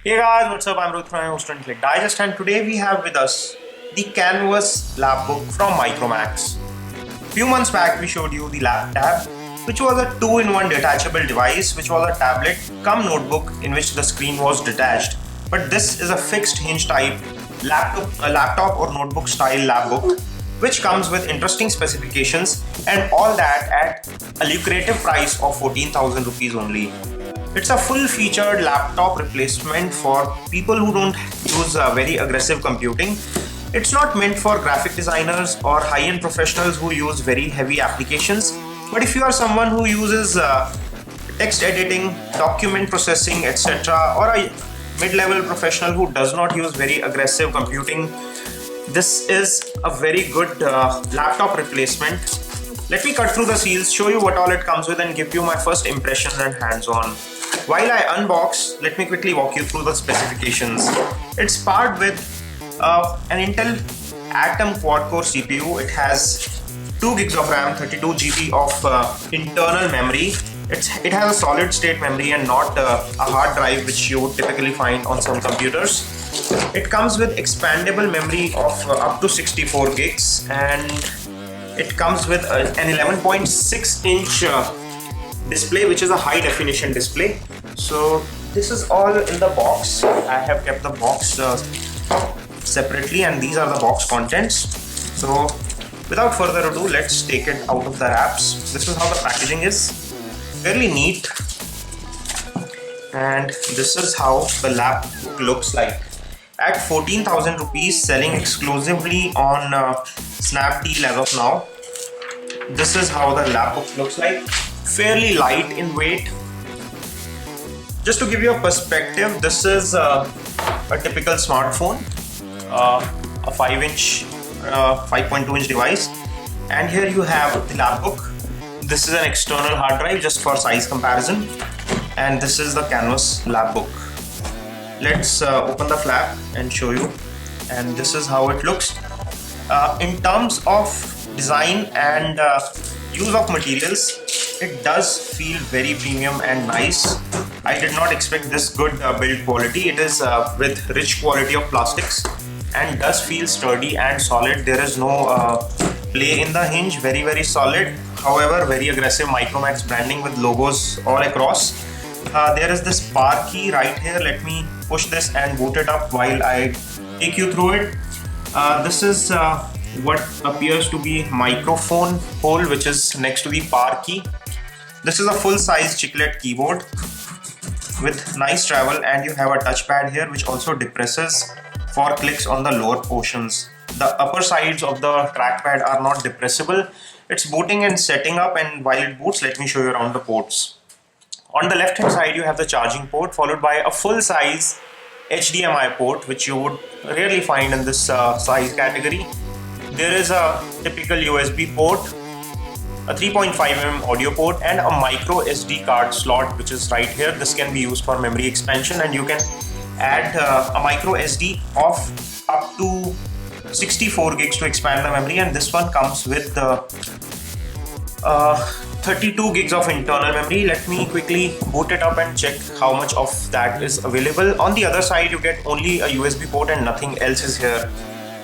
Hey guys, what's up? I'm Ruth from Houston Click Digest, and today we have with us the Canvas lap book from Micromax. Few months back, we showed you the lap tab, which was a two-in-one detachable device, which was a tablet cum notebook in which the screen was detached. But this is a fixed hinge type laptop or notebook style lap book, which comes with interesting specifications and all that at a lucrative price of 14,000 rupees only. It's a full-featured laptop replacement for people who don't use very aggressive computing. It's not meant for graphic designers or high-end professionals who use very heavy applications. But if you are someone who uses text editing, document processing, etc., or a mid-level professional who does not use very aggressive computing, this is a very good laptop replacement. Let me cut through the seals, show you what all it comes with, and give you my first impressions and hands-on. While I unbox, let me quickly walk you through the specifications. It's paired with an Intel Atom quad-core CPU. It has 2 gigs of RAM, 32 GB of internal memory. It has a solid-state memory and not a hard drive, which you would typically find on some computers. It comes with expandable memory of up to 64 gigs, and it comes with an 11.6-inch display, which is a high definition display. So this is all in the box. I have kept the box separately, and these are the box contents. So without further ado, let's take it out of the wraps. This is how the packaging is. Fairly neat, and this is how the lap book looks like. At 14,000 rupees, selling exclusively on Snapdeal as of now. This is how the lap book looks like. Fairly light in weight. Just to give you a perspective, this is a typical smartphone, a 5.2 inch device, and here you have the lap book. This is an external hard drive just for size comparison, and this is the Canvas lap book. Let's open the flap and show you, and this is how it looks. In terms of design and use of materials, it does feel very premium and nice. I did not expect this good build quality. It is with rich quality of plastics and does feel sturdy and solid. There is no play in the hinge. Very solid. However, very aggressive Micromax branding with logos all across. There is this power key right here. Let me push this and boot it up while I take you through it. This is what appears to be microphone hole, which is next to the power key. This is a full-size chiclet keyboard with nice travel, and you have a touchpad here which also depresses for clicks on the lower portions. The upper sides of the trackpad are not depressible. It's booting and setting up, and while it boots, let me show you around the ports. On the left hand side, you have the charging port, followed by a full-size HDMI port, which you would rarely find in this size category. There is a typical USB port, a 3.5mm audio port, and a micro SD card slot, which is right here. This can be used for memory expansion, and you can add a micro SD of up to 64 gigs to expand the memory, and this one comes with 32 gigs of internal memory. Let me quickly boot it up and check how much of that is available. On the other side, you get only a USB port and nothing else is here.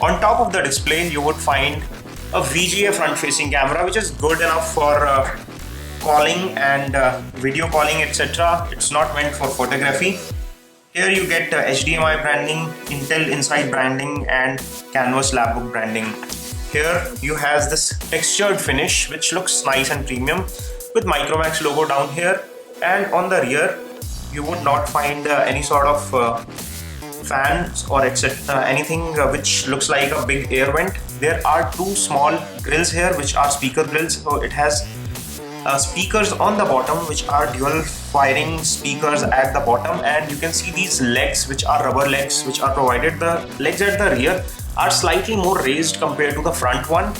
On top of the display, you would find a VGA front-facing camera, which is good enough for calling and video calling, etc. It's not meant for photography. Here you get HDMI branding, Intel Inside branding, and Canvas lapbook branding. Here you have this textured finish, which looks nice and premium, with Micromax logo down here. And on the rear, you would not find any sort of fans or etc. Anything which looks like a big air vent. There are 2 small grills here, which are speaker grills. So it has speakers on the bottom, which are dual firing speakers at the bottom, and you can see these legs, which are rubber legs, which are provided. The legs at the rear are slightly more raised compared to the front one.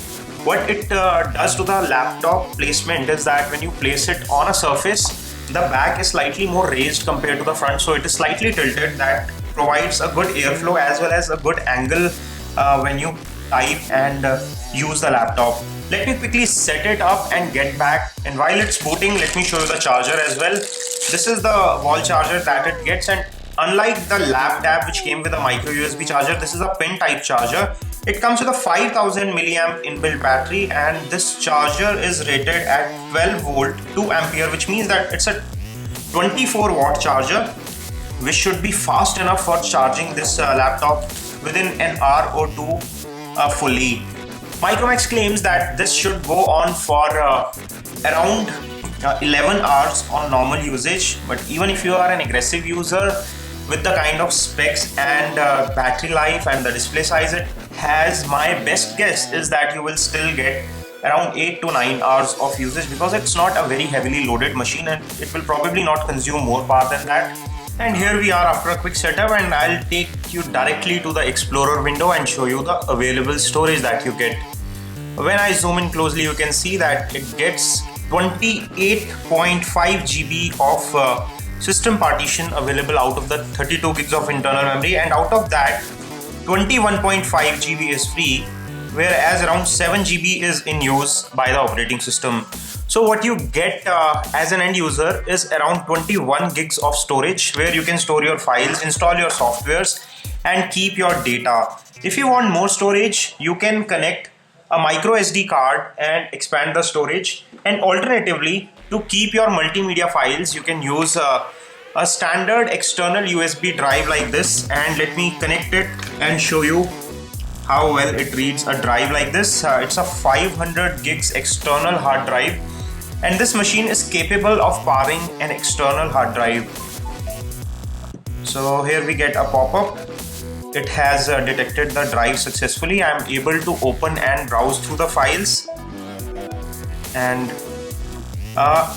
What it does to the laptop placement is that when you place it on a surface, the back is slightly more raised compared to the front, so it is slightly tilted. That provides a good airflow as well as a good angle when you type and use the laptop. Let me quickly set it up and get back, and while it's booting, let me show you the charger as well. This is the wall charger that it gets, and unlike the Lab Tab which came with a micro USB charger, this is a pin type charger. It comes with a 5000 milliamp inbuilt battery, and this charger is rated at 12 volt 2 ampere, which means that it's a 24 watt charger, which should be fast enough for charging this laptop within an hour or two fully. Micromax claims that this should go on for around 11 hours on normal usage, but even if you are an aggressive user with the kind of specs and battery life and the display size it has, my best guess is that you will still get around 8 to 9 hours of usage, because it's not a very heavily loaded machine and it will probably not consume more power than that. And here we are after a quick setup, and I'll take you directly to the Explorer window and show you the available storage that you get. When I zoom in closely, you can see that it gets 28.5 GB of system partition available out of the 32 gigs of internal memory, and out of that 21.5 GB is free, whereas around 7 GB is in use by the operating system. So what you get as an end user is around 21 gigs of storage, where you can store your files, install your softwares and keep your data. If you want more storage, you can connect a micro SD card and expand the storage, and alternatively, to keep your multimedia files, you can use a standard external USB drive like this. And let me connect it and show you how well it reads a drive like this. It's a 500 gigs external hard drive, and this machine is capable of powering an external hard drive. So here we get a pop-up. It has detected the drive successfully. I am able to open and browse through the files, and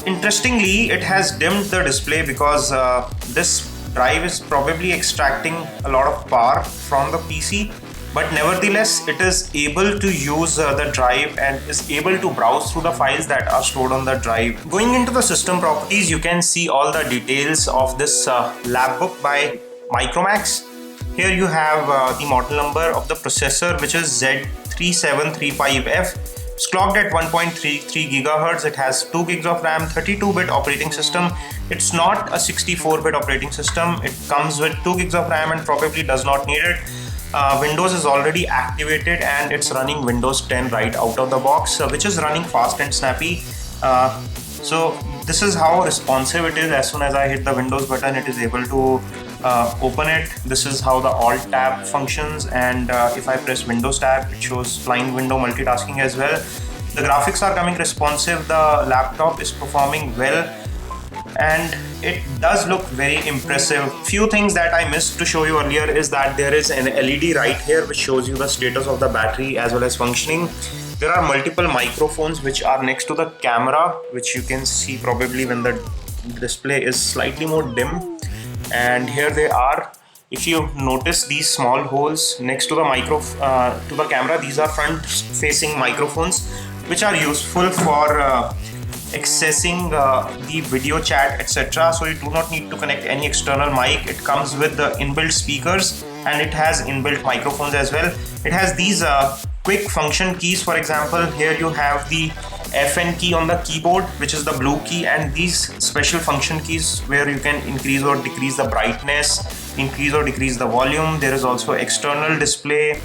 interestingly, it has dimmed the display because this drive is probably extracting a lot of power from the PC, but nevertheless it is able to use the drive and is able to browse through the files that are stored on the drive. Going into the system properties, you can see all the details of this Labbook by Micromax. Here you have the model number of the processor, which is Z3735F. It's clocked at 1.33 GHz. It has 2 gigs of RAM, 32-bit operating system. It's not a 64-bit operating system. It comes with 2 gigs of RAM and probably does not need it. Windows is already activated and it's running Windows 10 right out of the box, which is running fast and snappy. So this is how responsive it is. As soon as I hit the Windows button, it is able to open it. This is how the Alt tab functions, and if I press Windows tab, it shows flying window multitasking as well. The graphics are coming responsive. The laptop is performing well, and it does look very impressive. Few things that I missed to show you earlier is that there is an LED right here which shows you the status of the battery as well as functioning. There are multiple microphones which are next to the camera, which you can see probably when the display is slightly more dim. And here they are. If you notice these small holes next to the to the camera, these are front facing microphones which are useful for accessing the video chat, etc. So you do not need to connect any external mic. It comes with the inbuilt speakers and it has inbuilt microphones as well. It has these quick function keys. For example, here you have the FN key on the keyboard, which is the blue key, and these special function keys where you can increase or decrease the brightness, increase or decrease the volume. There is also external display,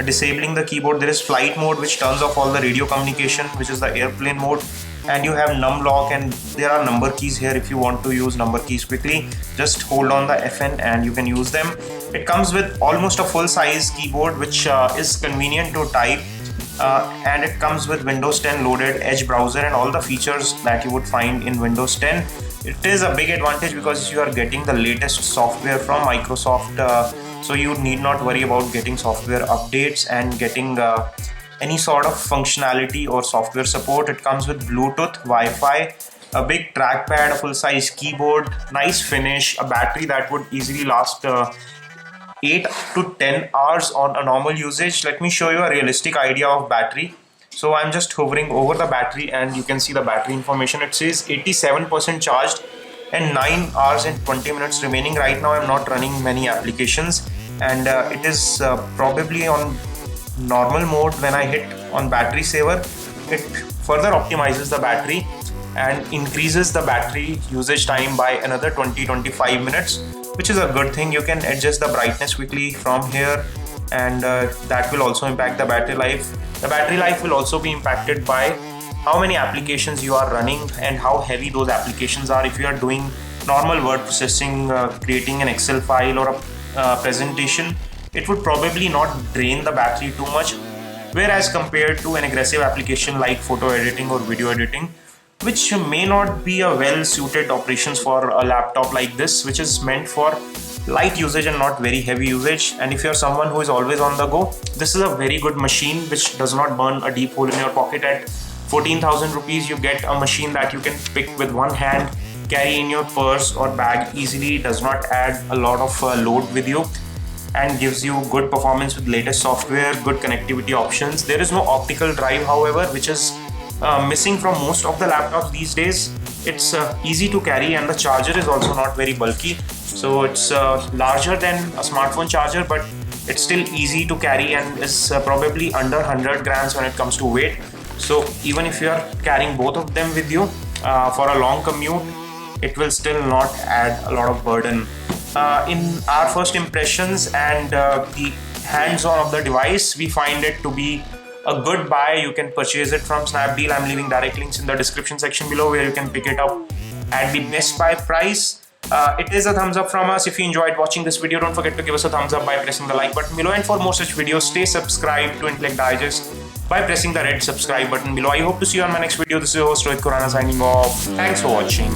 disabling the keyboard. There is flight mode, which turns off all the radio communication, which is the airplane mode, and you have num lock, and there are number keys here. If you want to use number keys quickly, just hold on the FN and you can use them. It comes with almost a full size keyboard, which is convenient to type. And it comes with Windows 10 loaded, Edge browser, and all the features that you would find in Windows 10. It is a big advantage because you are getting the latest software from Microsoft, so you need not worry about getting software updates and getting any sort of functionality or software support. It comes with Bluetooth, Wi-Fi, a big trackpad, a full-size keyboard, nice finish, a battery that would easily last 8 to 10 hours on a normal usage. Let me show you a realistic idea of battery. So I'm just hovering over the battery and you can see the battery information. It says 87% charged and 9 hours and 20 minutes remaining. Right now I'm not running many applications, and it is probably on normal mode. When I hit on battery saver, it further optimizes the battery and increases the battery usage time by another 20-25 minutes. which is a good thing. You can adjust the brightness quickly from here, and that will also impact the battery life. The battery life will also be impacted by how many applications you are running and how heavy those applications are. If you are doing normal word processing, creating an Excel file or a presentation, it would probably not drain the battery too much. Whereas compared to an aggressive application like photo editing or video editing, which may not be a well-suited operations for a laptop like this, which is meant for light usage and not very heavy usage. And if you're someone who is always on the go, this is a very good machine which does not burn a deep hole in your pocket. At 14,000 rupees, you get a machine that you can pick with one hand, carry in your purse or bag easily, does not add a lot of load with you, and gives you good performance with latest software, good connectivity options. There is no optical drive, however, which is missing from most of the laptops these days. It's easy to carry, and the charger is also not very bulky. So it's larger than a smartphone charger, but it's still easy to carry and is probably under 100 grams when it comes to weight. So even if you are carrying both of them with you for a long commute, it will still not add a lot of burden. In our first impressions and the hands-on of the device, we find it to be a good buy. You can purchase it from Snapdeal. I'm leaving direct links in the description section below where you can pick it up at the best buy price. It is a thumbs up from us. If you enjoyed watching this video, don't forget to give us a thumbs up by pressing the like button below, and for more such videos, stay subscribed to Intellect Digest by pressing the red subscribe button below. I hope to see you on my next video. This is your host Rohit Khurana signing off. Thanks for watching.